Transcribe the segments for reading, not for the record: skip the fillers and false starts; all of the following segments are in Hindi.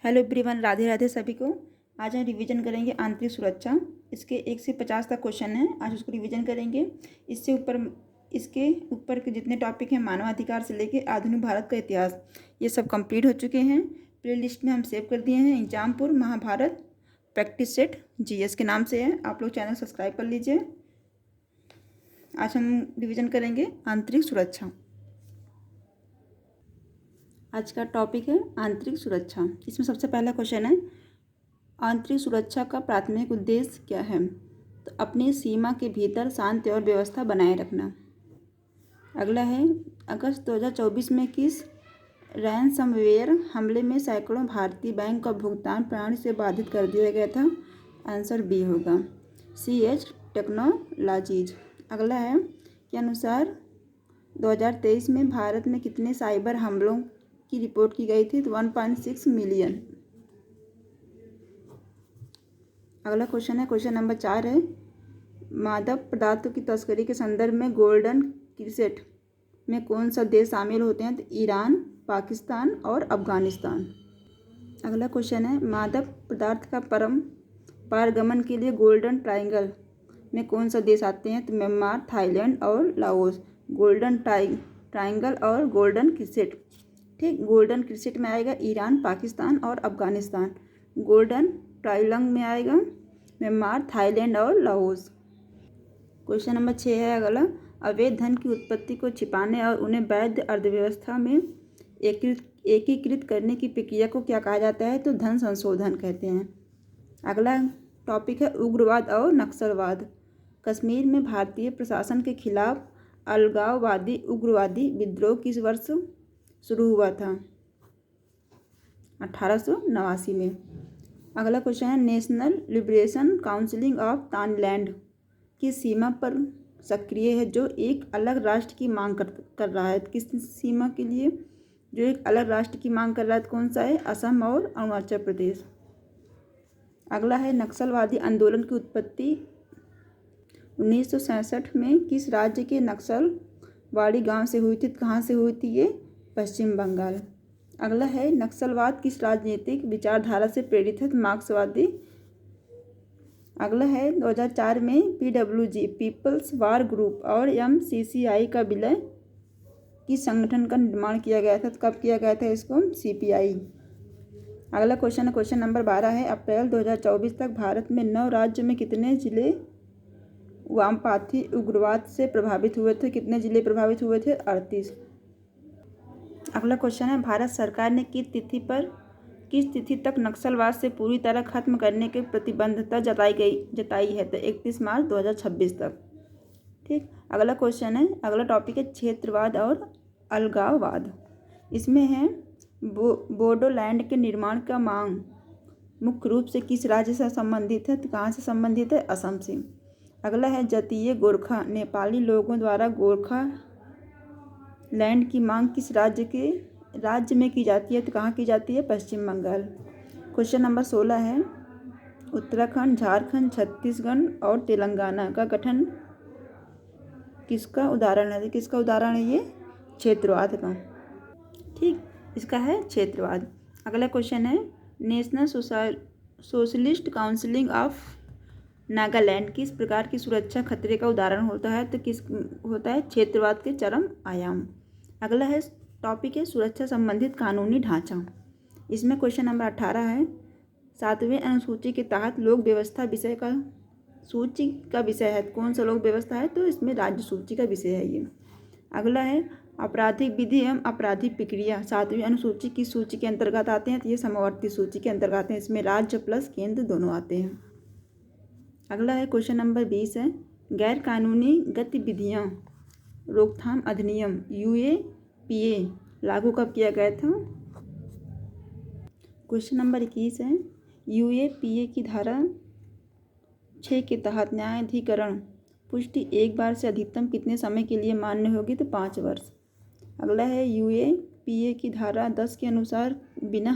हेलो एवरीवन, राधे राधे सभी को। आज हम रिवीजन करेंगे आंतरिक सुरक्षा। इसके 1 से 50 तक क्वेश्चन हैं, आज उसको रिवीजन करेंगे। इसके ऊपर के जितने टॉपिक हैं, मानवाधिकार से लेके आधुनिक भारत का इतिहास, ये सब कंप्लीट हो चुके हैं। प्ले लिस्ट में हम सेव कर दिए हैं। Exampur, Mahabharat, practice set, GS के नाम से है। आप लोग चैनल सब्सक्राइब कर लीजिए। आज हम रिवीजन करेंगे आंतरिक सुरक्षा। आज का टॉपिक है आंतरिक सुरक्षा। इसमें सबसे पहला क्वेश्चन है, आंतरिक सुरक्षा का प्राथमिक उद्देश्य क्या है? तो अपनी सीमा के भीतर शांति और व्यवस्था बनाए रखना। अगला है, अगस्त 2024 में किस रैनसमवेयर हमले में सैकड़ों भारतीय बैंक का भुगतान प्रणाली से बाधित कर दिया गया था? आंसर बी होगा, CH टेक्नोलॉजीज। अगला है, के अनुसार 2023 में भारत में कितने साइबर हमलों की रिपोर्ट की गई थी? तो 1.6 मिलियन। अगला क्वेश्चन है, क्वेश्चन नंबर 4 है, मादक पदार्थों की तस्करी के संदर्भ में गोल्डन क्रिसेंट में कौन सा देश शामिल होते हैं? तो ईरान, पाकिस्तान और अफगानिस्तान। अगला क्वेश्चन है, मादक पदार्थ का पारगमन के लिए गोल्डन ट्रायंगल में कौन सा देश आते हैं? तो म्यांमार, थाईलैंड और लाओस। गोल्डन ट्रायंगल और गोल्डन क्रिसेंट, ठीक, गोल्डन क्रिसेंट में आएगा ईरान, पाकिस्तान और अफगानिस्तान। गोल्डन ट्रायंगल में आएगा म्यांमार, थाईलैंड और लाओस। क्वेश्चन नंबर 6 है अगला, अवैध धन की उत्पत्ति को छिपाने और उन्हें वैध अर्थव्यवस्था में एकीकृत करने की प्रक्रिया को क्या कहा जाता है? तो धन संशोधन कहते हैं। अगला टॉपिक है, उग्रवाद और नक्सलवाद। कश्मीर में भारतीय प्रशासन के खिलाफ अलगाववादी उग्रवादी विद्रोह किस वर्ष शुरू हुआ था? 1889 में। अगला क्वेश्चन है, नेशनल लिबरेशन काउंसिल ऑफ ताइलैंड की सीमा पर सक्रिय है जो एक अलग राष्ट्र की मांग कर रहा है? किस सीमा के लिए जो एक अलग राष्ट्र की मांग कर रहा है? कौन सा है? असम और अरुणाचल प्रदेश। अगला है, नक्सलवादी आंदोलन की उत्पत्ति 1967 में किस राज्य के नक्सलवाड़ी गांव से हुई थी? कहाँ से हुई थी ये? पश्चिम बंगाल। अगला है, नक्सलवाद किस राजनीतिक विचारधारा से प्रेरित है? मार्क्सवादी। अगला है, 2004 में PWG पीपल्स वार ग्रुप और MCCI का विलय किस संगठन का निर्माण किया गया था? तो कब किया गया था इसको? CPI। अगला क्वेश्चन है, क्वेश्चन नंबर 12 है, अप्रैल 2024 तक भारत में 9 राज्यों में कितने जिले वामपंथी उग्रवाद से प्रभावित हुए थे? कितने जिले प्रभावित हुए थे? 38। अगला क्वेश्चन है, भारत सरकार ने किस तिथि तक नक्सलवाद से पूरी तरह खत्म करने की प्रतिबद्धता जताई है? तो 31 मार्च 2026 तक, ठीक। अगला क्वेश्चन है, अगला टॉपिक है, क्षेत्रवाद और अलगाववाद। इसमें है, बोडोलैंड के निर्माण का मांग मुख्य रूप से किस राज्य से संबंधित है? तो कहाँ से संबंधित है? असम से। अगला है, जातीय गोरखा नेपाली लोगों द्वारा गोरखा लैंड की मांग किस राज्य में की जाती है? तो कहाँ की जाती है? पश्चिम बंगाल। क्वेश्चन नंबर 16 है, उत्तराखंड, झारखंड, छत्तीसगढ़ और तेलंगाना का गठन किसका उदाहरण है? किसका उदाहरण है ये? क्षेत्रवाद का, ठीक, इसका है क्षेत्रवाद। अगला क्वेश्चन है, national socialist council of Nagaland किस प्रकार की सुरक्षा खतरे का उदाहरण होता है? तो किस होता है? क्षेत्रवाद के चरम आयाम। अगला है, टॉपिक है, सुरक्षा संबंधित कानूनी ढांचा। इसमें क्वेश्चन नंबर 18 है, 7वें अनुसूची के तहत लोक व्यवस्था विषय का सूची का विषय है। कौन सा लोक व्यवस्था है? तो इसमें राज्य सूची का विषय है ये। अगला है, आपराधिक विधि एवं आपराधिक प्रक्रिया 7वीं अनुसूची की सूची के अंतर्गत आते हैं? तो ये समवर्ती सूची के अंतर्गत आते हैं। इसमें राज्य प्लस केंद्र दोनों आते हैं। अगला है, क्वेश्चन नंबर 20 है, गैर कानूनी गतिविधियां रोकथाम अधिनियम UAPA लागू कब किया गया था? क्वेश्चन नंबर 21 है, UAPA की धारा 6 के तहत न्यायाधिकरण पुष्टि एक बार से अधिकतम कितने समय के लिए मान्य होगी? तो 5 वर्ष। अगला है, UAPA की धारा 10 के अनुसार बिना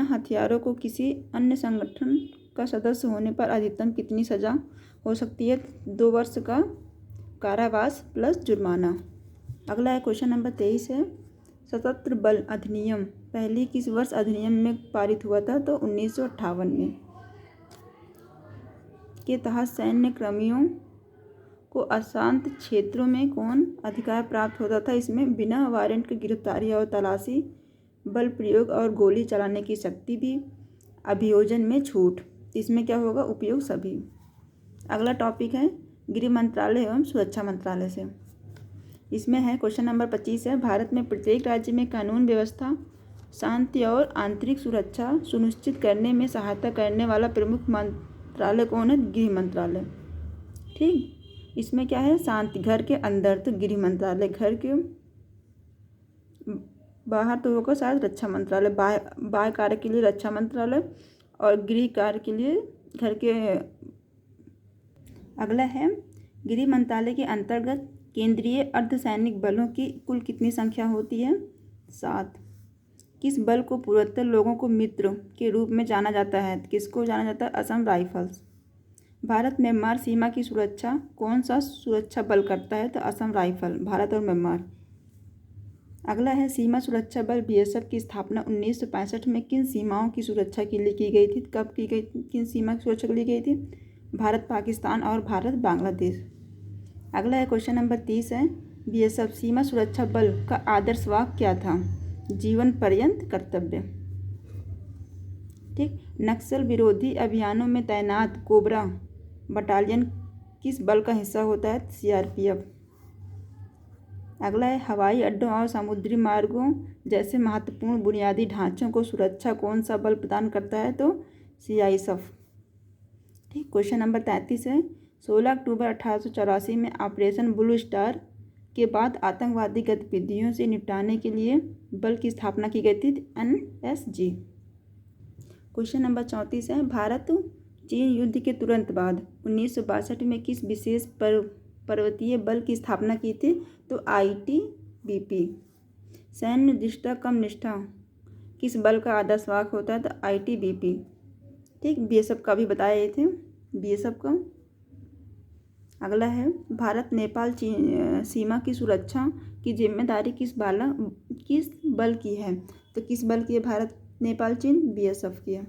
हथियारों को किसी अन्य संगठन का सदस्य होने पर अधिकतम कितनी सजा हो सकती है? 2 वर्ष का कारावास प्लस जुर्माना। अगला है, क्वेश्चन नंबर 23 है, सशस्त्र बल अधिनियम पहली किस वर्ष अधिनियम में पारित हुआ था? तो 1958 में। के तहत सैन्य कर्मियों को अशांत क्षेत्रों में कौन अधिकार प्राप्त होता था? इसमें बिना वारंट की गिरफ्तारी और तलाशी, बल प्रयोग और गोली चलाने की शक्ति भी, अभियोजन में छूट। इसमें क्या होगा? उपयोग सभी। अगला टॉपिक है गृह मंत्रालय एवं सुरक्षा मंत्रालय से। इसमें है क्वेश्चन नंबर 25 है, भारत में प्रत्येक राज्य में कानून व्यवस्था, शांति और आंतरिक सुरक्षा सुनिश्चित करने में सहायता करने वाला प्रमुख मंत्रालय कौन है? गृह मंत्रालय। ठीक, इसमें क्या है? शांति, घर के अंदर तो गृह मंत्रालय, घर के बाहर तो होगा शायद रक्षा मंत्रालय, बाह्य कार्य के लिए रक्षा मंत्रालय और गृह कार्य के लिए घर के। अगला है गृह मंत्रालय के अंतर्गत केंद्रीय अर्धसैनिक बलों की कुल कितनी संख्या होती है? 7। किस बल को पूर्वोत्तर लोगों को मित्र के रूप में जाना जाता है? किसको जाना जाता है? असम राइफल्स। भारत म्यांमार सीमा की सुरक्षा कौन सा सुरक्षा बल करता है? तो असम राइफल, भारत और म्यांमार। अगला है सीमा सुरक्षा बल बीएसएफ की स्थापना 1965 में किन सीमाओं की सुरक्षा के लिए की गई थी? कब की गई? किन सीमा की सुरक्षा के लिए गई थी? भारत पाकिस्तान और भारत बांग्लादेश। अगला है क्वेश्चन नंबर 30 है, बीएसएफ सीमा सुरक्षा बल का आदर्श वाक्य क्या था? जीवन पर्यंत कर्तव्य। ठीक, नक्सल विरोधी अभियानों में तैनात कोबरा बटालियन किस बल का हिस्सा होता है? सीआरपीएफ। अगला है हवाई अड्डों और समुद्री मार्गों जैसे महत्वपूर्ण बुनियादी ढांचों को सुरक्षा कौन सा बल प्रदान करता है? तो सीआईएसएफ। ठीक, क्वेश्चन नंबर 33 है, 16 अक्टूबर 1884 में ऑपरेशन ब्लू स्टार के बाद आतंकवादी गतिविधियों से निपटाने के लिए बल की स्थापना की गई थी? एनएसजी। क्वेश्चन नंबर 34 है, भारत चीन युद्ध के तुरंत बाद 1962 में किस विशेष पर्वतीय बल की स्थापना की थी? तो आईटीबीपी। सैन्य दृष्टा कम निष्ठा किस बल का आदर्श वाक्य होता है? तो आईटीबीपी। ठीक, बीएसएफ का भी बताए थे, बीएसएफ का। अगला है भारत नेपाल सीमा की सुरक्षा की जिम्मेदारी किस बल की है? तो किस बल की है? भारत नेपाल चीन, बीएसएफ की है।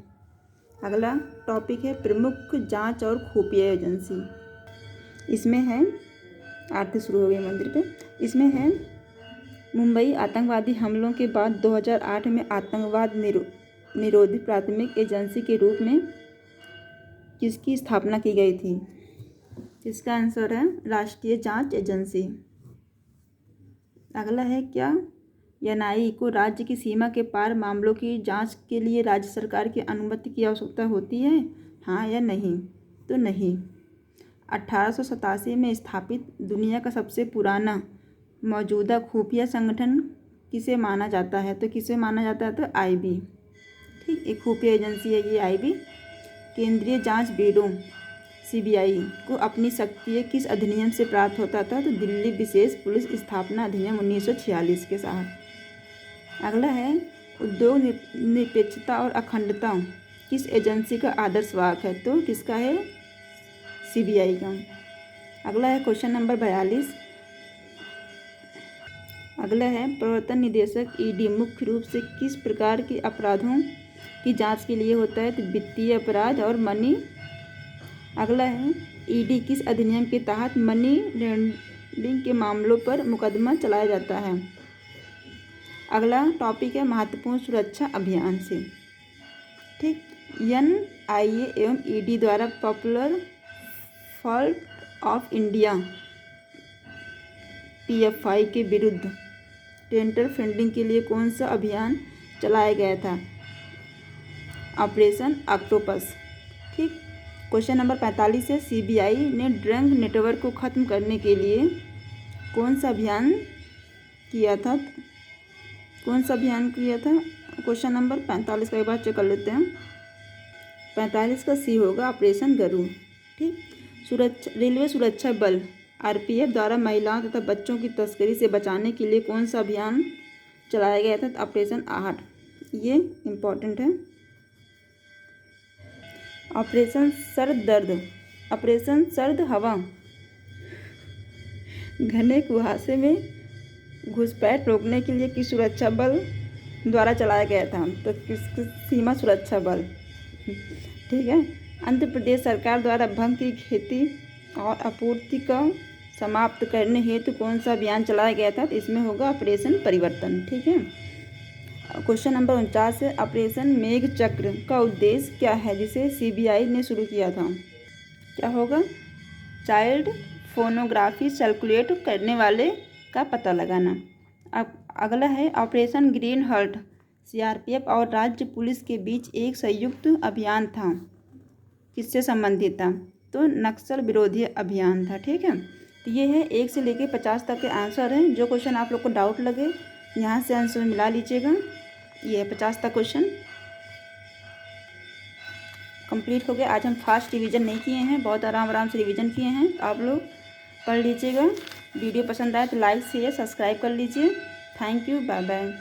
अगला टॉपिक है प्रमुख जांच और खुफिया एजेंसी। इसमें है, आरती शुरू हो गई मंदिर पे। इसमें है मुंबई आतंकवादी हमलों के बाद 2008 में आतंकवाद निरोधी प्राथमिक एजेंसी के रूप में किसकी स्थापना की गई थी? इसका आंसर है राष्ट्रीय जांच एजेंसी। अगला है क्या एनआईए को राज्य की सीमा के पार मामलों की जांच के लिए राज्य सरकार की अनुमति की आवश्यकता होती है? हाँ या नहीं? तो नहीं। 1887 में स्थापित दुनिया का सबसे पुराना मौजूदा खुफिया संगठन किसे माना जाता है? तो किसे माना जाता है? तो आईबी। ठीक, एक खुफिया एजेंसी है ये आईबी। केंद्रीय जांच ब्यूरो सीबीआई को अपनी शक्ति किस अधिनियम से प्राप्त होता था? तो दिल्ली विशेष पुलिस स्थापना अधिनियम 1946 के साथ। अगला है उद्योग निरपेक्षता और अखंडता किस एजेंसी का आदर्श वाक्य है? तो किसका है? सीबीआई का। अगला है क्वेश्चन नंबर 42। अगला है प्रवर्तन निदेशक ईडी मुख्य रूप से किस प्रकार के अपराधों की जांच के लिए होता है? तो वित्तीय अपराध और मनी। अगला है ईडी किस अधिनियम के तहत मनी लॉन्ड्रिंग के मामलों पर मुकदमा चलाया जाता है? अगला टॉपिक है महत्वपूर्ण सुरक्षा अभियान से। ठीक, एनआईए एवं ईडी द्वारा popular front of India PFI के विरुद्ध टेंडर फंडिंग के लिए कौन सा अभियान चलाया गया था? Operation octopus. ठीक, क्वेश्चन नंबर 45 है, सीबीआई ने ड्रग नेटवर्क को ख़त्म करने के लिए कौन सा अभियान किया था? कौन सा अभियान किया था? क्वेश्चन नंबर 45 का एक बार चेक कर लेते हैं। 45 का सी होगा ऑपरेशन गरुड़। ठीक, रेलवे सुरक्षा बल आरपीएफ द्वारा महिलाओं तथा बच्चों की तस्करी से बचाने के लिए कौन सा अभियान चलाया गया था? ऑपरेशन आहट। ये इम्पोर्टेंट है। ऑपरेशन सर्द हवा घने कुहासे में घुसपैठ रोकने के लिए किस सुरक्षा बल द्वारा चलाया गया था? तो किस सीमा सुरक्षा बल। ठीक है। आंध्र प्रदेश सरकार द्वारा भंग की खेती और आपूर्ति को समाप्त करने हेतु कौन सा अभियान चलाया गया था? तो इसमें होगा ऑपरेशन परिवर्तन। ठीक है। क्वेश्चन नंबर 49 है, ऑपरेशन मेघ चक्र का उद्देश्य क्या है जिसे सीबीआई ने शुरू किया था? क्या होगा? चाइल्ड फोनोग्राफी सर्कुलेट करने वाले का पता लगाना। अब अगला है ऑपरेशन ग्रीन हार्ट, सीआरपीएफ और राज्य पुलिस के बीच एक संयुक्त अभियान था, किससे संबंधित था? तो नक्सल विरोधी अभियान था। ठीक है। तो ये है 1 से लेकर 50 तक के आंसर हैं। जो क्वेश्चन आप लोग को डाउट लगे यहाँ से आंसर मिला लीजिएगा। ये है 50 तक क्वेश्चन कंप्लीट हो गया। आज हम फास्ट रिवीजन नहीं किए हैं, बहुत आराम से रिवीजन किए हैं। आप लोग पढ़ लीजिएगा। वीडियो पसंद आए तो लाइक शेयर सब्सक्राइब कर लीजिए। Thank you, bye bye.